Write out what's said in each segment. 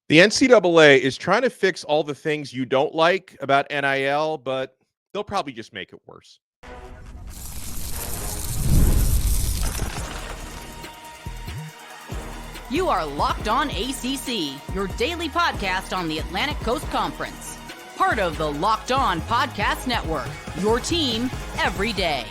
The NCAA is trying to fix all the things you don't like about NIL, but they'll probably just make it worse. You are Locked On ACC, your daily podcast on the Atlantic Coast Conference. Part of the Locked On Podcast Network, your team every day.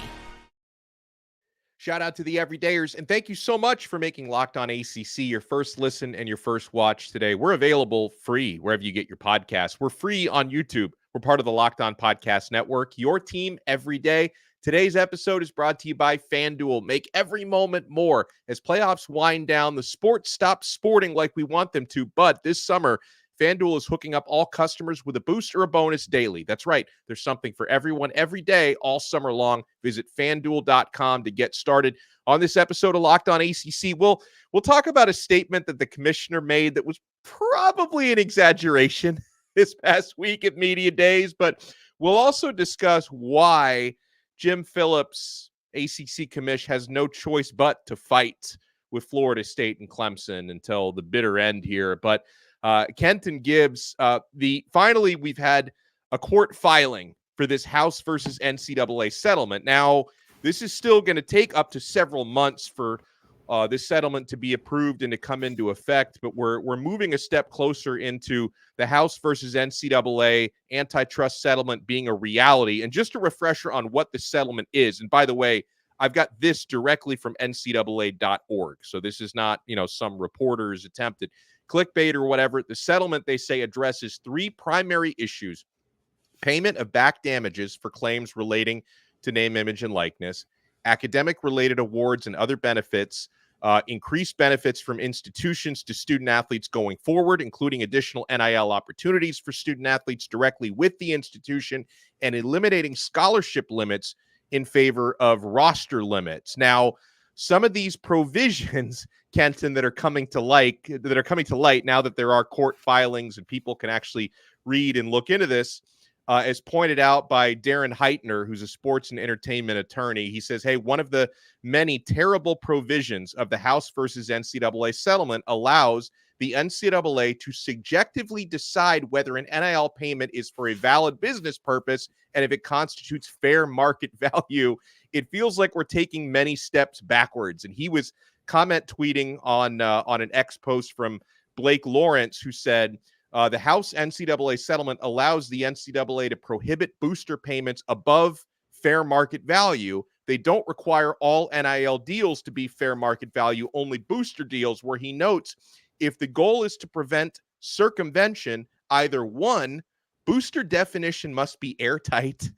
Shout out to the everydayers, and thank you so much for making Locked On ACC your first listen and your first watch today. We're available free wherever you get your podcasts. We're free on YouTube. We're part of the Locked On Podcast Network, your team every day. Today's episode is brought to you by FanDuel. Make every moment more. As playoffs wind down, the sports stop sporting like we want them to, but this summer, FanDuel is hooking up all customers with a boost or a bonus daily. That's right. There's something for everyone every day, all summer long. Visit FanDuel.com to get started. On this episode of Locked On ACC, we'll talk about a statement that the commissioner made that was probably an exaggeration this past week at Media Days, but we'll also discuss why Jim Phillips, ACC commish, has no choice but to fight with Florida State and Clemson until the bitter end here. But Kenton Gibbs, finally we've had a court filing for this House versus NCAA settlement. Now, this is still going to take up to several months for this settlement to be approved and to come into effect, but we're moving a step closer into the House versus NCAA antitrust settlement being a reality. And just a refresher on what the settlement is. And by the way, I've got this directly from NCAA.org. So this is not, some reporter's attempted clickbait or whatever. The settlement, they say, addresses three primary issues: payment of back damages for claims relating to name, image, and likeness, academic-related awards and other benefits, increased benefits from institutions to student athletes going forward, including additional NIL opportunities for student athletes directly with the institution, and eliminating scholarship limits in favor of roster limits. Now, some of these provisions, Kenton, that are coming to light now that there are court filings and people can actually read and look into this, as pointed out by Darren Heitner, who's a sports and entertainment attorney. He says, hey, one of the many terrible provisions of the House versus NCAA settlement allows the NCAA to subjectively decide whether an NIL payment is for a valid business purpose and if it constitutes fair market value. It feels like we're taking many steps backwards. And he was comment tweeting on an X post from Blake Lawrence, who said, the House NCAA settlement allows the NCAA to prohibit booster payments above fair market value. They don't require all NIL deals to be fair market value, only booster deals, where he notes if the goal is to prevent circumvention, either one, booster definition must be airtight,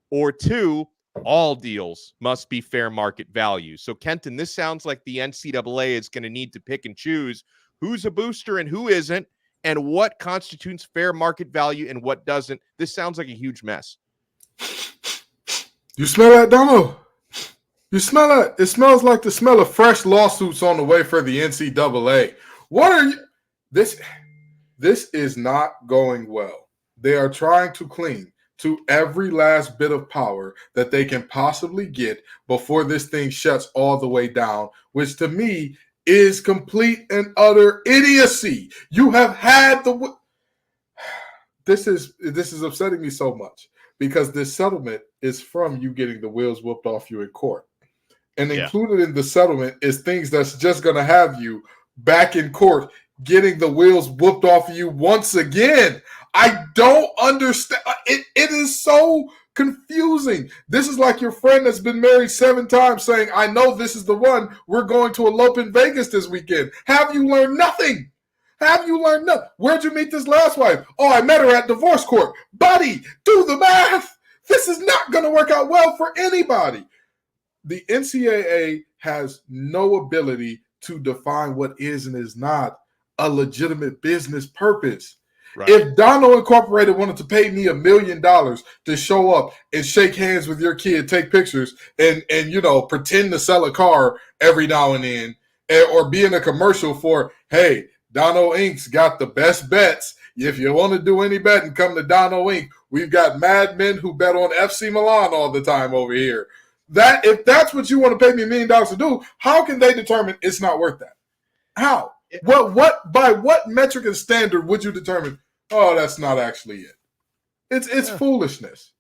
or two, all deals must be fair market value. So, Kenton, this sounds like the NCAA is going to need to pick and choose who's a booster and who isn't, and what constitutes fair market value and what doesn't. This sounds like a huge mess. You smell that, Dono? You smell that? It smells like the smell of fresh lawsuits on the way for the NCAA. What are you? This is not going well. They are trying to cling to every last bit of power that they can possibly get before this thing shuts all the way down, which to me is complete and utter idiocy. You have had this is upsetting me so much because this settlement is from you getting the wheels whooped off you in court. And included in the settlement is things that's just going to have you back in court getting the wheels whooped off of you once again. I don't understand. It is so confusing. This is like your friend that's been married 7 times saying, I know this is the one. We're going to elope in Vegas this weekend. Have you learned nothing? Have you learned nothing? Where'd you meet this last wife? Oh, I met her at divorce court. Buddy, do the math. This is not going to work out well for anybody. The NCAA has no ability to define what is and is not a legitimate business purpose. Right. If Dono Incorporated wanted to pay me $1 million to show up and shake hands with your kid, take pictures, and pretend to sell a car every now and then, or be in a commercial for, hey, Dono Inc.'s got the best bets. If you want to do any betting, come to Dono Inc. We've got madmen who bet on FC Milan all the time over here. If that's what you want to pay me $1 million to do, how can they determine it's not worth that? How? By what metric and standard would you determine, oh, that's not actually it? It's foolishness.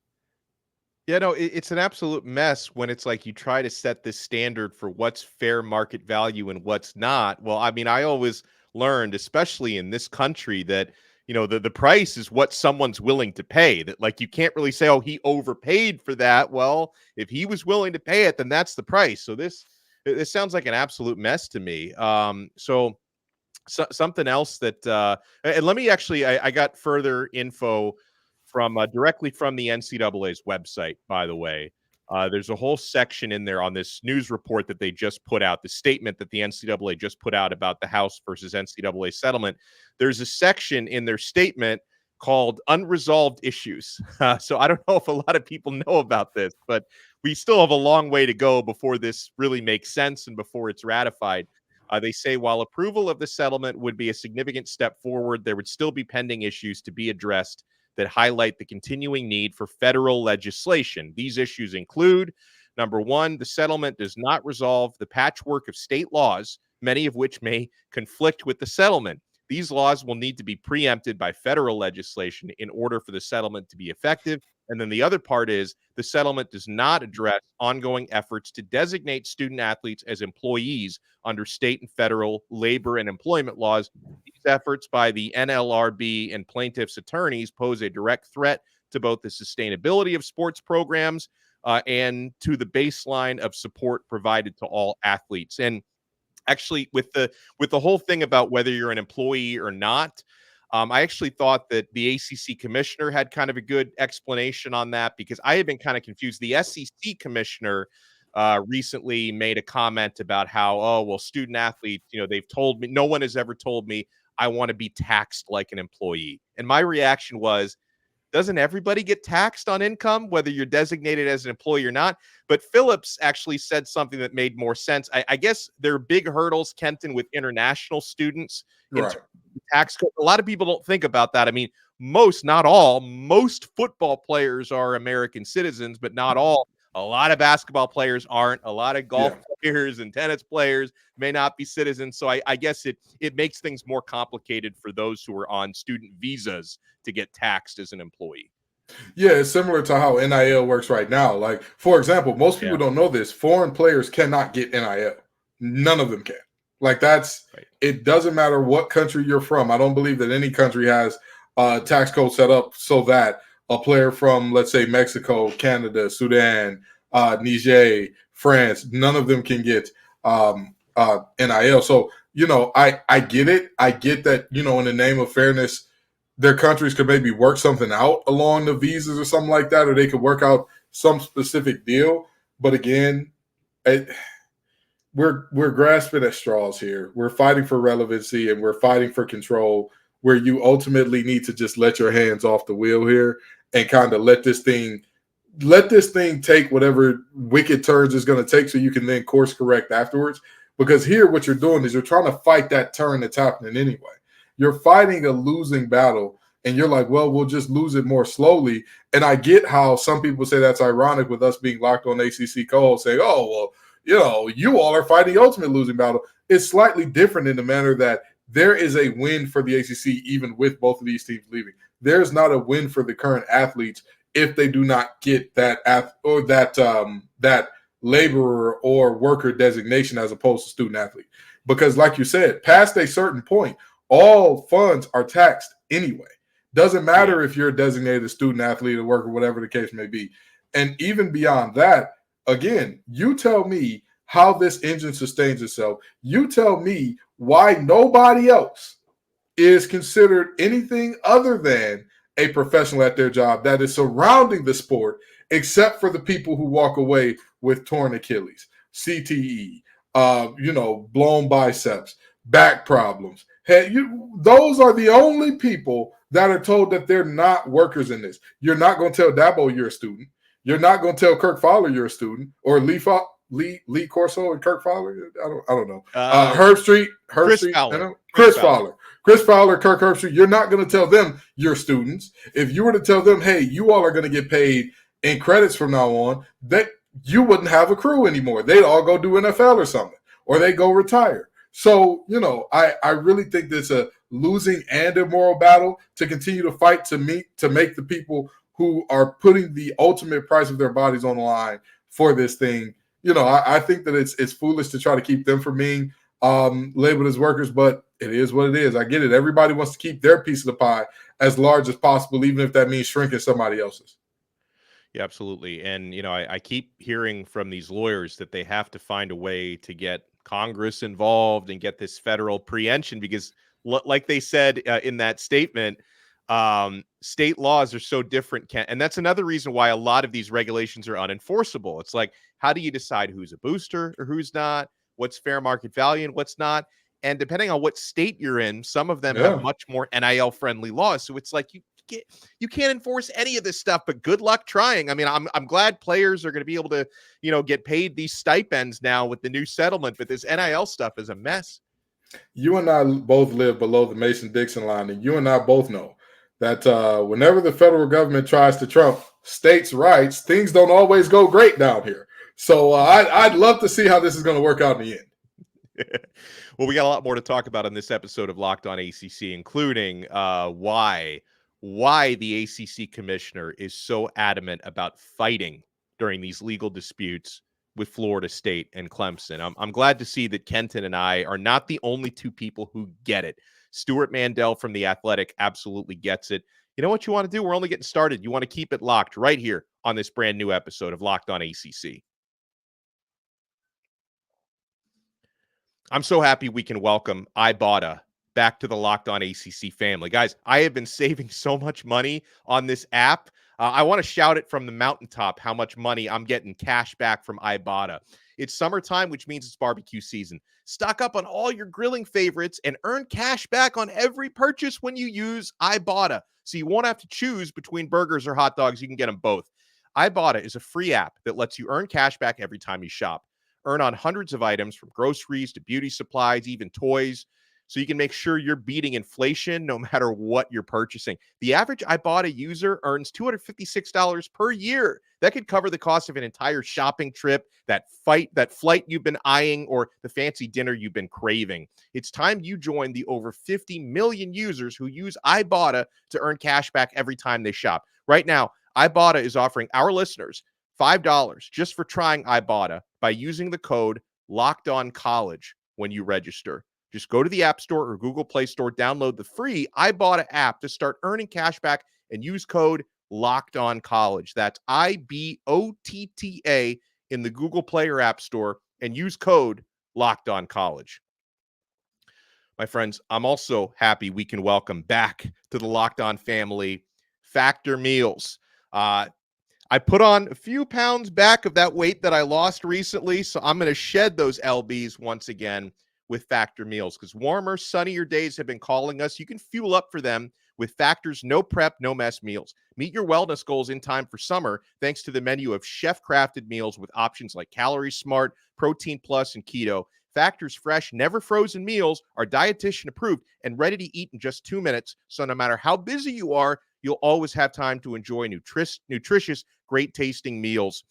Yeah, no, it's an absolute mess when it's like you try to set this standard for what's fair market value and what's not. Well, I mean, I always learned, especially in this country, that the price is what someone's willing to pay. That, like, you can't really say, oh, he overpaid for that. Well, if he was willing to pay it, then that's the price. So this sounds like an absolute mess to me. So something else that and let me actually, I got further info from directly from the NCAA's website, by the way. There's a whole section in there on this news report that they just put out, the statement that the NCAA just put out about the House versus NCAA settlement. There's a section in their statement called unresolved issues. So I don't know if a lot of people know about this, but we still have a long way to go before this really makes sense and before it's ratified. They say while approval of the settlement would be a significant step forward, there would still be pending issues to be addressed that highlight the continuing need for federal legislation. These issues include, number one, the settlement does not resolve the patchwork of state laws, many of which may conflict with the settlement. These laws will need to be preempted by federal legislation in order for the settlement to be effective. And then the other part is the settlement does not address ongoing efforts to designate student athletes as employees under state and federal labor and employment laws. These efforts by the NLRB and plaintiffs' attorneys pose a direct threat to both the sustainability of sports programs and to the baseline of support provided to all athletes. And actually, with the whole thing about whether you're an employee or not, I actually thought that the ACC commissioner had kind of a good explanation on that, because I had been kind of confused. The SEC commissioner recently made a comment about how, oh, well, student athletes, they've told me, no one has ever told me I want to be taxed like an employee. And my reaction was, doesn't everybody get taxed on income, whether you're designated as an employee or not? But Phillips actually said something that made more sense. I guess there are big hurdles, Kenton, with international students. Right. Tax code. A lot of people don't think about that. I mean, not all, most football players are American citizens, but not all. A lot of basketball players aren't. A lot of golf players and tennis players may not be citizens. So I guess it makes things more complicated for those who are on student visas to get taxed as an employee. Yeah, it's similar to how NIL works right now. Like, for example, most people don't know this. Foreign players cannot get NIL. None of them can. Like, that's right. It doesn't matter what country you're from. I don't believe that any country has a tax code set up so that a player from, let's say, Mexico, Canada, Sudan, Niger, France, none of them can get NIL. So, I get it. I get that, in the name of fairness, their countries could maybe work something out along the visas or something like that, or they could work out some specific deal. But again, we're grasping at straws here. We're fighting for relevancy and we're fighting for control, where you ultimately need to just let your hands off the wheel here and kind of let this thing take whatever wicked turns it's going to take, so you can then course correct afterwards. Because here what you're doing is you're trying to fight that turn that's happening anyway. You're fighting a losing battle, and you're like, well, we'll just lose it more slowly. And I get how some people say that's ironic with us being locked on ACC co-hosts saying, oh, well, you all are fighting the ultimate losing battle. It's slightly different in the manner that there is a win for the ACC even with both of these teams leaving. There's not a win for the current athletes if they do not get that laborer or worker designation as opposed to student athlete. Because like you said, past a certain point, all funds are taxed anyway. Doesn't matter if you're designated a student athlete or worker, whatever the case may be. And even beyond that, again, you tell me how this engine sustains itself. You tell me why nobody else is considered anything other than a professional at their job that is surrounding the sport, except for the people who walk away with torn Achilles, CTE, blown biceps, back problems. Those are the only people that are told that they're not workers in this. You're not going to tell Dabo you're a student. You're not going to tell Kirk Fowler you're a student, or Lee Corso and Kirk Fowler. I don't know. Chris Fowler, Kirk Herbstreit. You're not going to tell them you're students. If you were to tell them, hey, you all are going to get paid in credits from now on, that you wouldn't have a crew anymore. They'd all go do NFL or something, or they go retire. So, I really think there's a losing and immoral battle to continue to fight to make the people who are putting the ultimate price of their bodies on the line for this thing. I think that it's foolish to try to keep them from being labeled as workers, but it is what it is. I get it. Everybody wants to keep their piece of the pie as large as possible, even if that means shrinking somebody else's. Yeah, absolutely. And, I keep hearing from these lawyers that they have to find a way to get Congress involved and get this federal preemption because, like they said in that statement, state laws are so different. And that's another reason why a lot of these regulations are unenforceable. It's like, how do you decide who's a booster or who's not? What's fair market value and what's not? And depending on what state you're in, some of them have much more NIL friendly laws. So it's like you can't enforce any of this stuff, but good luck trying. I mean, I'm glad players are going to be able to, get paid these stipends now with the new settlement, but this NIL stuff is a mess. You and I both live below the Mason-Dixon line, and you and I both know that whenever the federal government tries to trump states' rights, things don't always go great down here. So I'd love to see how this is going to work out in the end. Well, we got a lot more to talk about in this episode of Locked On ACC, including why the ACC commissioner is so adamant about fighting during these legal disputes with Florida State and Clemson. I'm glad to see that Kenton and I are not the only two people who get it. Stuart Mandel from The Athletic absolutely gets it. You know what you want to do? We're only getting started. You want to keep it locked right here on this brand new episode of Locked On ACC. I'm so happy we can welcome Ibotta back to the Locked On ACC family. Guys, I have been saving so much money on this app. I want to shout it from the mountaintop how much money I'm getting cash back from Ibotta. It's summertime, which means it's barbecue season. Stock up on all your grilling favorites and earn cash back on every purchase when you use Ibotta. So you won't have to choose between burgers or hot dogs. You can get them both. Ibotta is a free app that lets you earn cash back every time you shop. Earn on hundreds of items from groceries to beauty supplies, even toys, so you can make sure you're beating inflation no matter what you're purchasing. The average Ibotta user earns $256 per year. That could cover the cost of an entire shopping trip, that flight you've been eyeing, or the fancy dinner you've been craving. It's time you join the over 50 million users who use Ibotta to earn cash back every time they shop. Right now, Ibotta is offering our listeners $5 just for trying Ibotta by using the code LOCKEDONCollege when you register. Just go to the App Store or Google Play Store, download the free Ibotta app to start earning cash back and use code LOCKEDONCollege. That's IBOTTA in the Google Play or App Store and use code LOCKEDONCollege. My friends, I'm also happy we can welcome back to the Locked On family Factor Meals. I put on a few pounds back of that weight that I lost recently, so I'm going to shed those LBs once again with Factor Meals because warmer, sunnier days have been calling us. You can fuel up for them with Factor's no prep, no mess meals. Meet your wellness goals in time for summer thanks to the menu of chef-crafted meals with options like Calorie Smart, Protein Plus, and Keto. Factor's fresh, never frozen meals are dietitian approved and ready to eat in just 2 minutes. So no matter how busy you are, you'll always have time to enjoy nutritious, great tasting meals.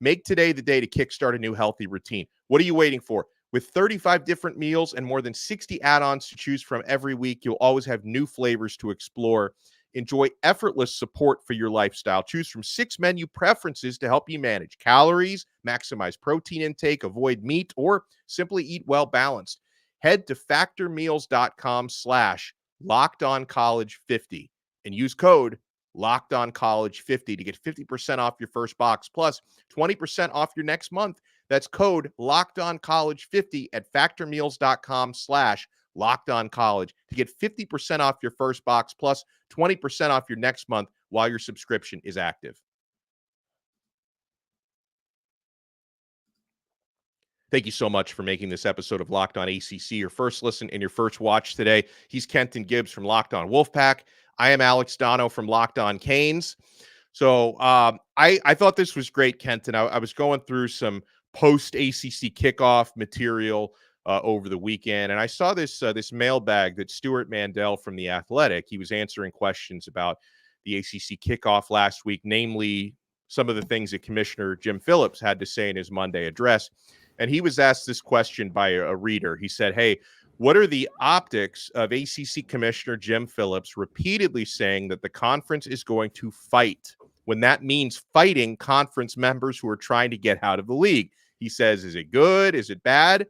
Make today the day to kickstart a new healthy routine. What are you waiting for? With 35 different meals and more than 60 add-ons to choose from every week, you'll always have new flavors to explore. Enjoy effortless support for your lifestyle. Choose from 6 menu preferences to help you manage calories, maximize protein intake, avoid meat, or simply eat well balanced. Head to factormeals.com/LockedOnCollege50 and use code LockedOnCollege50 to get 50% off your first box plus 20% off your next month. That's code LockedOnCollege50 at factormeals.com/LockedOnCollege to get 50% off your first box plus 20% off your next month while your subscription is active. Thank you so much for making this episode of Locked On ACC your first listen and your first watch today. He's Kenton Gibbs from Locked On Wolfpack. I am Alex Dono from Locked On Canes. So I thought this was great, Kenton. I was going through some post-ACC kickoff material over the weekend, and I saw this mailbag that Stuart Mandel from The Athletic, he was answering questions about the ACC kickoff last week, namely some of the things that Commissioner Jim Phillips had to say in his Monday address. And he was asked this question by a reader. He said, hey, what are the optics of ACC Commissioner Jim Phillips repeatedly saying that the conference is going to fight, when that means fighting conference members who are trying to get out of the league? He says, is it good? Is it bad?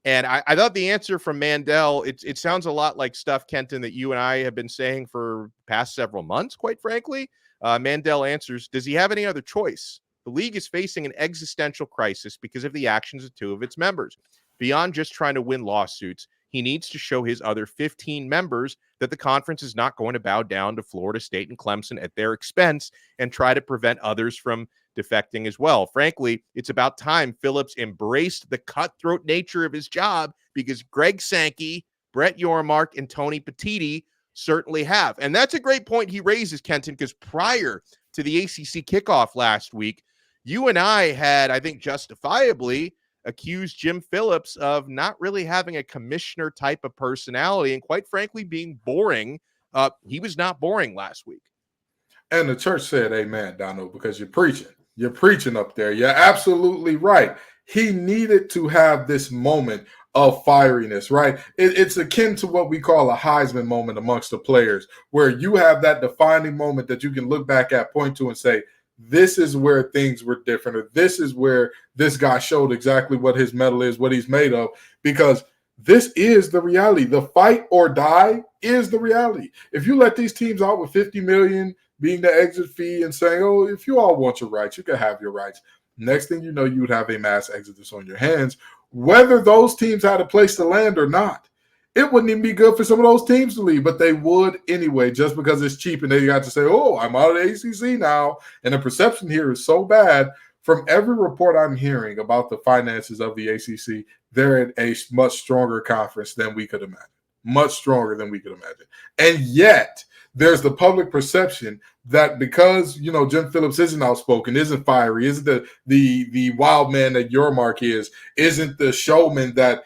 And I thought the answer from Mandel, it sounds a lot like stuff, Kenton, that you and I have been saying for past several months, quite frankly. Mandel answers, does he have any other choice? The league is facing an existential crisis because of the actions of 2 of its members. Beyond just trying to win lawsuits, he needs to show his other 15 members that the conference is not going to bow down to Florida State and Clemson at their expense and try to prevent others from defecting as well. Frankly, it's about time Phillips embraced the cutthroat nature of his job, because Greg Sankey, Brett Yormark, and Tony Petitti certainly have. And that's a great point he raises, Kenton, because prior to the ACC kickoff last week, you and I had, I think justifiably, accused Jim Phillips of not really having a commissioner type of personality and, quite frankly, being boring. He was not boring last week. And the church said amen, Donald, because you're preaching. You're preaching up there. You're absolutely right. He needed to have this moment of fieriness, right? It's akin to what we call a Heisman moment amongst the players, where you have that defining moment that you can look back at, point to, and say, this is where things were different, or this is where this guy showed exactly what his mettle is, what he's made of, because this is the reality. The fight or die is the reality. If you let these teams out with $50 million being the exit fee and saying, oh, if you all want your rights, you can have your rights. Next thing you know, you would have a mass exodus on your hands, whether those teams had a place to land or not. It wouldn't even be good for some of those teams to leave, but they would anyway, just because it's cheap and they got to say, oh, I'm out of the ACC now. And the perception here is so bad. From every report I'm hearing about the finances of the ACC, they're in a much stronger conference than we could imagine. Much stronger than we could imagine. And yet, there's the public perception that because, Jim Phillips isn't outspoken, isn't fiery, isn't the wild man that Yormark is, isn't the showman that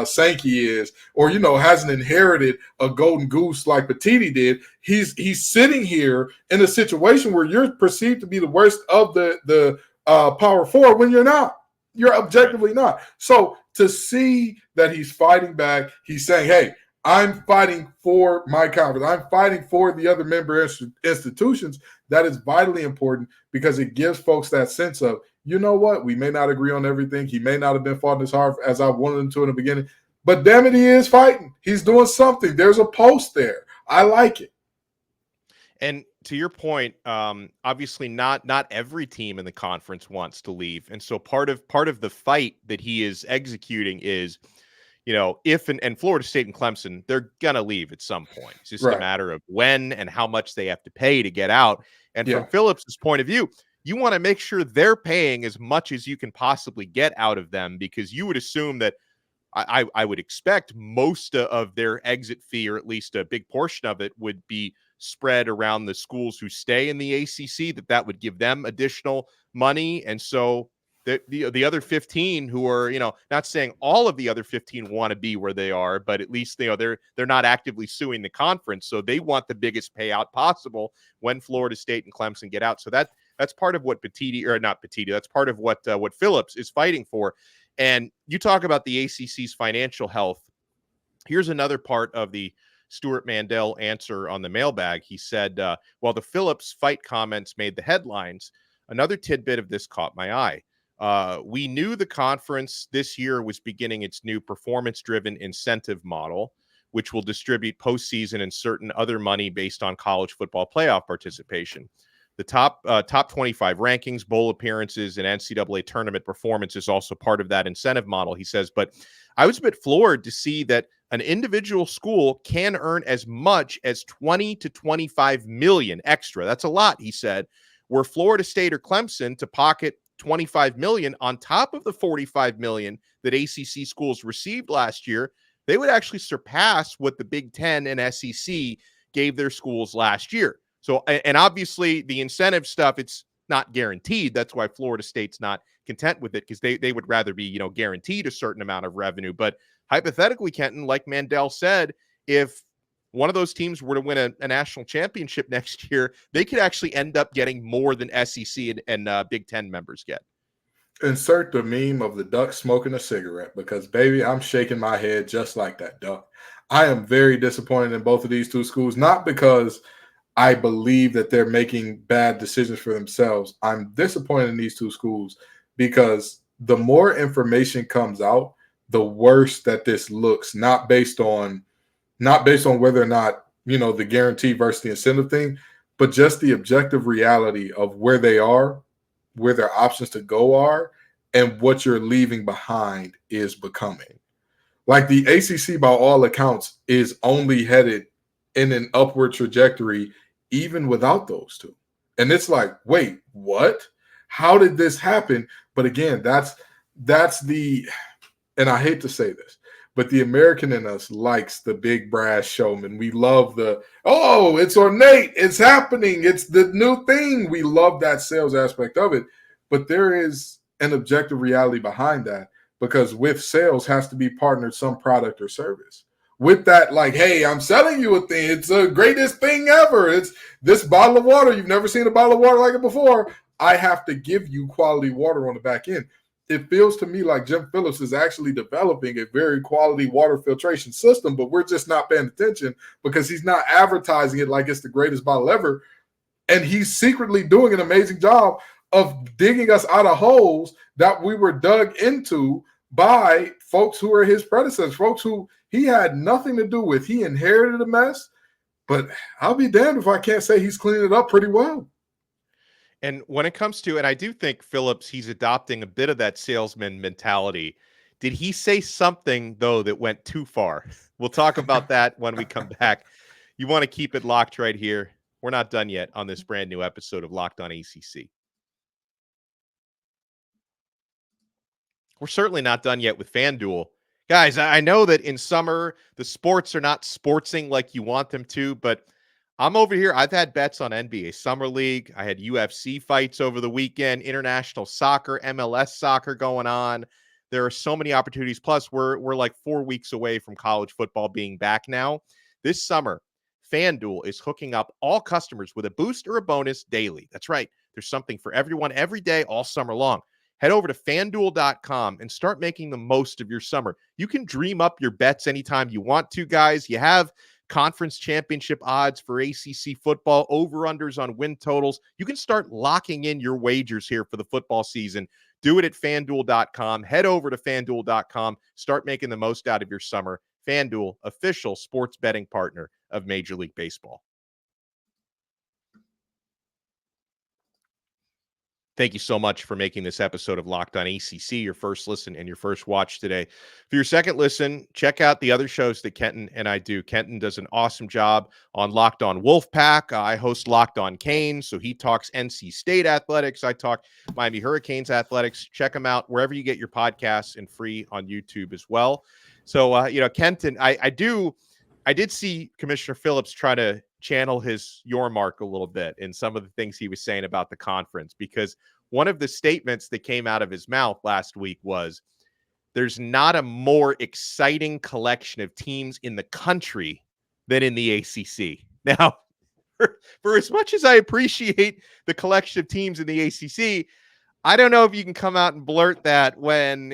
Sankey is, or hasn't inherited a golden goose like Petitti did. He's sitting here in a situation where you're perceived to be the worst of the Power Four when you're not. You're objectively not. So to see that he's fighting back, he's saying, hey, I'm fighting for my conference. I'm fighting for the other member institutions. That is vitally important, because it gives folks that sense of, you know what, we may not agree on everything. He may not have been fought as hard as I wanted him to in the beginning, but damn it, he is fighting. He's doing something. There's a post there. I like it. And to your point, obviously not every team in the conference wants to leave. And so part of the fight that he is executing is, if and Florida State and Clemson, they're going to leave at some point. It's just a matter of when and how much they have to pay to get out. And from Phillips's point of view, you want to make sure they're paying as much as you can possibly get out of them, because you would assume that I would expect most of their exit fee, or at least a big portion of it, would be spread around the schools who stay in the ACC, that would give them additional money. And so the other 15 who are, not saying all of the other 15 want to be where they are, but at least, they're not actively suing the conference. So they want the biggest payout possible when Florida State and Clemson get out. So that's part of what that's part of what Phillips is fighting for. And you talk about the ACC's financial health. Here's another part of the Stuart Mandel answer on the mailbag. He said, while the Phillips fight comments made the headlines, another tidbit of this caught my eye. We knew the conference this year was beginning its new performance-driven incentive model, which will distribute postseason and certain other money based on college football playoff participation. The top 25 rankings, bowl appearances, and NCAA tournament performance is also part of that incentive model, he says. But I was a bit floored to see that an individual school can earn as much as 20 to 25 million extra. That's a lot, he said, where Florida State or Clemson to pocket 25 million on top of the 45 million that ACC schools received last year. They would actually surpass what the Big Ten and SEC gave their schools last year. So, and obviously the incentive stuff, it's not guaranteed. That's why Florida State's not content with it, because they would rather be, guaranteed a certain amount of revenue. But hypothetically, Kenton, like Mandel said, if one of those teams were to win a national championship next year, they could actually end up getting more than SEC and Big Ten members get. insert the meme of the duck smoking a cigarette because, baby, I'm shaking my head just like that duck. I am very disappointed in both of these two schools, not because I believe that they're making bad decisions for themselves. I'm disappointed in these two schools because the more information comes out, the worse that this looks, not based on whether or not, the guarantee versus the incentive thing, but just the objective reality of where they are, where their options to go are, and what you're leaving behind is becoming. Like the ACC, by all accounts, is only headed in an upward trajectory, even without those two. And it's like, wait, what? How did this happen? But again, that's the, and I hate to say this, but the American in us likes the big brass showman. We love it's ornate, it's happening, it's the new thing. We love that sales aspect of it. But there is an objective reality behind that, because with sales has to be partnered some product or service. With that, like, hey, I'm selling you a thing. It's the greatest thing ever. It's this bottle of water. You've never seen a bottle of water like it before. I have to give you quality water on the back end. It feels to me like Jim Phillips is actually developing a very quality water filtration system, but we're just not paying attention because he's not advertising it like it's the greatest bottle ever. And he's secretly doing an amazing job of digging us out of holes that we were dug into by folks who are his predecessors, folks who he had nothing to do with. He inherited a mess, but I'll be damned if I can't say he's cleaned it up pretty well. And when it comes to, and I do think Phillips, he's adopting a bit of that salesman mentality. Did he say something, though, that went too far? We'll talk about that when we come back. You want to keep it locked right here. We're not done yet on this brand new episode of Locked On ACC. We're certainly not done yet with FanDuel. Guys, I know that in summer, the sports are not sportsing like you want them to, but I'm over here. I've had bets on NBA Summer League. I had UFC fights over the weekend, international soccer, MLS soccer going on. There are so many opportunities. Plus, we're like 4 weeks away from college football being back now. This summer, FanDuel is hooking up all customers with a boost or a bonus daily. That's right. There's something for everyone every day, all summer long. Head over to FanDuel.com and start making the most of your summer. You can dream up your bets anytime you want to, guys. You have conference championship odds for ACC football, over-unders on win totals. You can start locking in your wagers here for the football season. Do it at FanDuel.com. Head over to FanDuel.com. Start making the most out of your summer. FanDuel, official sports betting partner of Major League Baseball. Thank you so much for making this episode of Locked On ACC your first listen and your first watch today. For your second listen, check out the other shows that Kenton and I do. Kenton does an awesome job on Locked On Wolfpack. I host Locked On Canes, so he talks NC State athletics. I talk Miami Hurricanes athletics. Check them out wherever you get your podcasts and free on YouTube as well. So, Kenton, I did see Commissioner Phillips try to channel his Yormark a little bit in some of the things he was saying about the conference, because one of the statements that came out of his mouth last week was there's not a more exciting collection of teams in the country than in the ACC. Now, for as much as I appreciate the collection of teams in the ACC, I don't know if you can come out and blurt that when,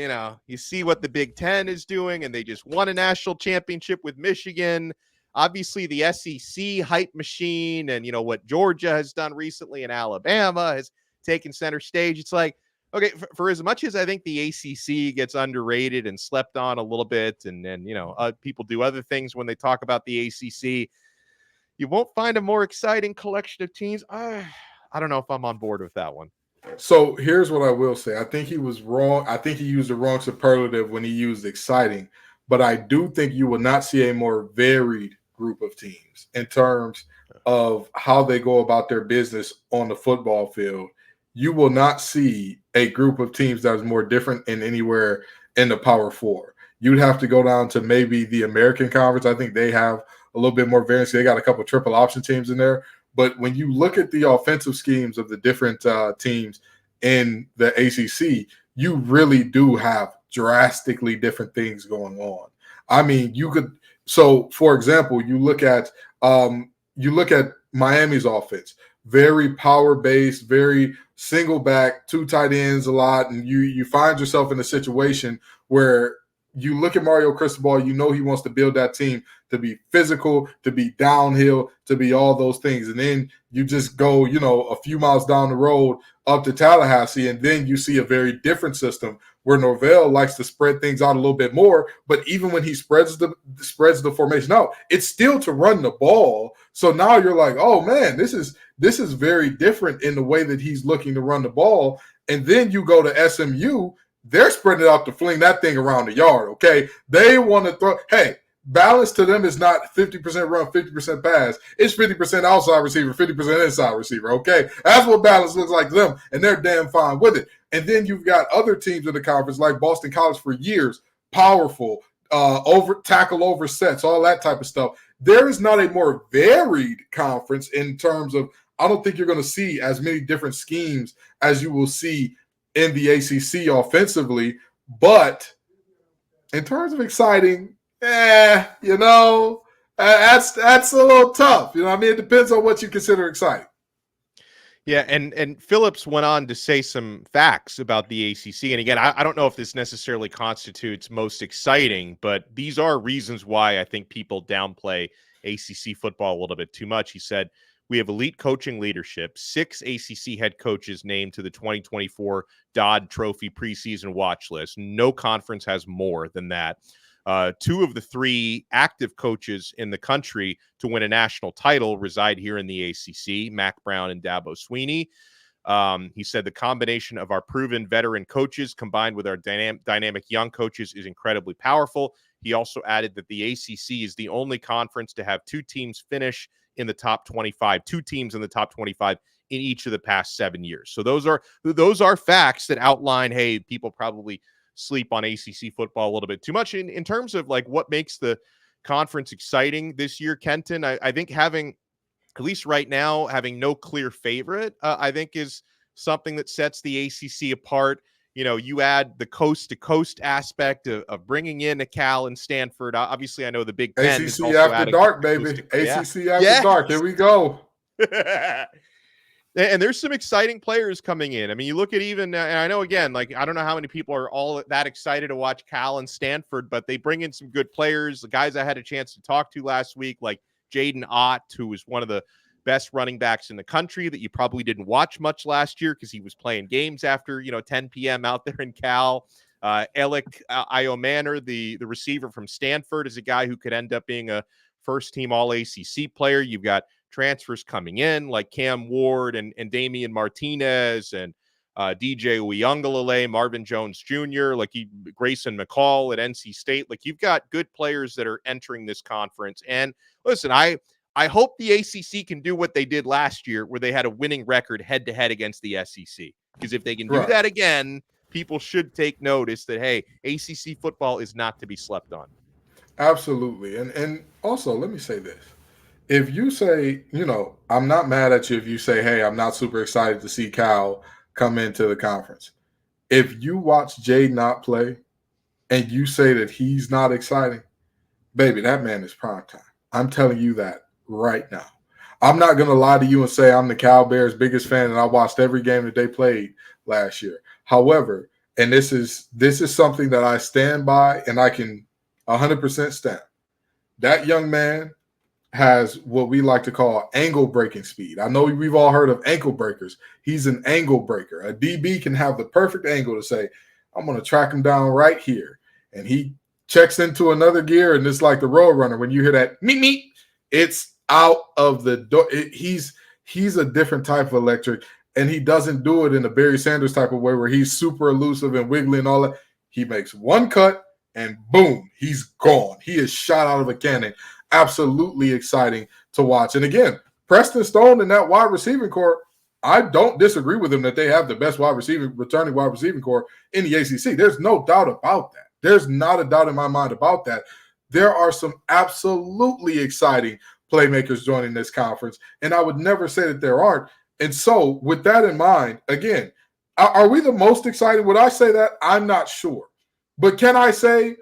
you see what the Big Ten is doing and they just won a national championship with Michigan. Obviously, the SEC hype machine and, what Georgia has done recently and Alabama has taken center stage. It's like, okay, for as much as I think the ACC gets underrated and slept on a little bit, and people do other things when they talk about the ACC, you won't find a more exciting collection of teams. I don't know if I'm on board with that one. So here's what I will say. I think he was wrong. I think he used the wrong superlative when he used exciting, but I do think you will not see a more varied group of teams in terms of how they go about their business on the football field. You will not see a group of teams that is more different in anywhere in the Power Four. You'd have to go down to maybe the American Conference. I think they have a little bit more variance. They got a couple of triple option teams in there. But when you look at the offensive schemes of the different teams in the ACC, you really do have drastically different things going on. I mean, you could. So, for example, you look at Miami's offense very power-based, very single back, 2 tight ends a lot, and you find yourself in a situation where you look at Mario Cristobal, you know he wants to build that team to be physical, to be downhill, to be all those things. And then you just go, a few miles down the road up to Tallahassee, and then you see a very different system where Norvell likes to spread things out a little bit more. But even when he spreads the formation out, it's still to run the ball. So now you're like, oh man, this is very different in the way that he's looking to run the ball. And then you go to SMU, they're spreading it out to fling that thing around the yard, okay? They want to throw – hey, balance to them is not 50% run, 50% pass. It's 50% outside receiver, 50% inside receiver, okay? That's what balance looks like to them, and they're damn fine with it. And then you've got other teams in the conference like Boston College for years, powerful, tackle over sets, all that type of stuff. There is not a more varied conference in terms of – I don't think you're going to see as many different schemes as you will see in the ACC offensively, but in terms of exciting, that's a little tough. It depends on what you consider exciting. Yeah, and Phillips went on to say some facts about the ACC. And again, I don't know if this necessarily constitutes most exciting, but these are reasons why I think people downplay ACC football a little bit too much. He said, we have elite coaching leadership, 6 ACC head coaches named to the 2024 Dodd Trophy preseason watch list. No conference has more than that. 2 of the 3 active coaches in the country to win a national title reside here in the ACC, Mac Brown and Dabo Swinney. He said the combination of our proven veteran coaches combined with our dynamic young coaches is incredibly powerful. He also added that the ACC is the only conference to have 2 teams finish in the top 25, 2 teams in the top 25 in each of the past 7 years. So those are facts that outline, hey, people probably sleep on ACC football a little bit too much. In terms of like what makes the conference exciting this year, Kenton, I think having, at least right now, having no clear favorite, I think is something that sets the ACC apart. You add the coast-to-coast aspect of bringing in a Cal and Stanford. Obviously, I know the Big Ten. ACC after dark, baby. ACC after dark. Here we go. And there's some exciting players coming in. I mean, you look at even, and I know, again, like, I don't know how many people are all that excited to watch Cal and Stanford, but they bring in some good players. The guys I had a chance to talk to last week, like Jaden Ott, who was one of the best running backs in the country that you probably didn't watch much last year because he was playing games after 10 p.m. out there in Cal. Alec Iomanor, the receiver from Stanford, is a guy who could end up being a first-team All-ACC player. You've got transfers coming in like Cam Ward and Damian Martinez and DJ Uyunglele, Marvin Jones Jr., Grayson McCall at NC State. Like, you've got good players that are entering this conference. And listen, I hope the ACC can do what they did last year where they had a winning record head-to-head against the SEC. Because if they can do that again, people should take notice that, hey, ACC football is not to be slept on. Absolutely. And also, let me say this. If you say, I'm not mad at you if you say, hey, I'm not super excited to see Cal come into the conference. If you watch Jaden Ott play and you say that he's not exciting, baby, that man is prime time. I'm telling you that right now. I'm not going to lie to you and say I'm the Cal Bears' biggest fan and I watched every game that they played last year. However, and this is something that I stand by and I can 100% stand. That young man has what we like to call angle breaking speed. I know we've all heard of ankle breakers. He's an angle breaker. A DB can have the perfect angle to say, I'm going to track him down right here. And he checks into another gear, and it's like the road runner. When you hear that, meet me, it's out of the door. He's a different type of electric, and he doesn't do it in a Barry Sanders type of way where he's super elusive and wiggly and all that. He makes one cut, and boom, he's gone. He is shot out of a cannon. Absolutely exciting to watch. And again, Preston Stone and that wide receiving core, I don't disagree with him that they have the best returning wide receiving core in the ACC. There's no doubt about that. There's not a doubt in my mind about that. There are some absolutely exciting playmakers joining this conference, and I would never say that there aren't. And so with that in mind, again, are we the most excited? Would I say that? I'm not sure. But can I say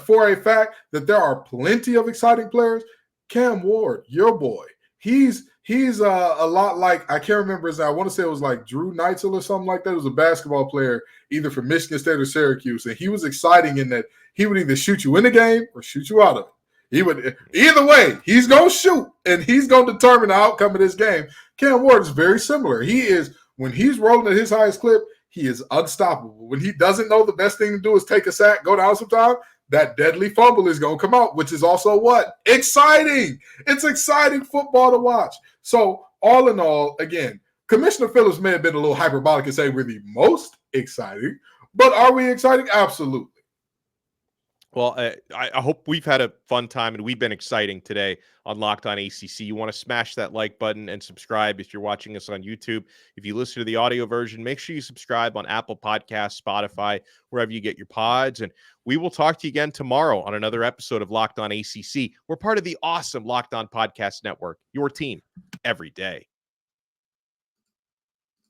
for a fact that there are plenty of exciting players? Cam Ward, your boy, he's He's a lot like, I can't remember his name. I want to say it was like Drew Neitzel or something like that. It was a basketball player, either from Michigan State or Syracuse. And he was exciting in that he would either shoot you in the game or shoot you out of it. He would, either way, he's going to shoot and he's going to determine the outcome of this game. Cam Ward is very similar. He is, when he's rolling at his highest clip, he is unstoppable. When he doesn't know the best thing to do is take a sack, go down sometime, that deadly fumble is going to come out, which is also what? Exciting. It's exciting football to watch. So all in all, again, Commissioner Phillips may have been a little hyperbolic and say we're the most exciting, but are we exciting? Absolutely. Well, I hope we've had a fun time and we've been exciting today on Locked On ACC. You want to smash that like button and subscribe if you're watching us on YouTube. If you listen to the audio version, make sure you subscribe on Apple Podcasts, Spotify, wherever you get your pods. And we will talk to you again tomorrow on another episode of Locked On ACC. We're part of the awesome Locked On Podcast Network, your team every day.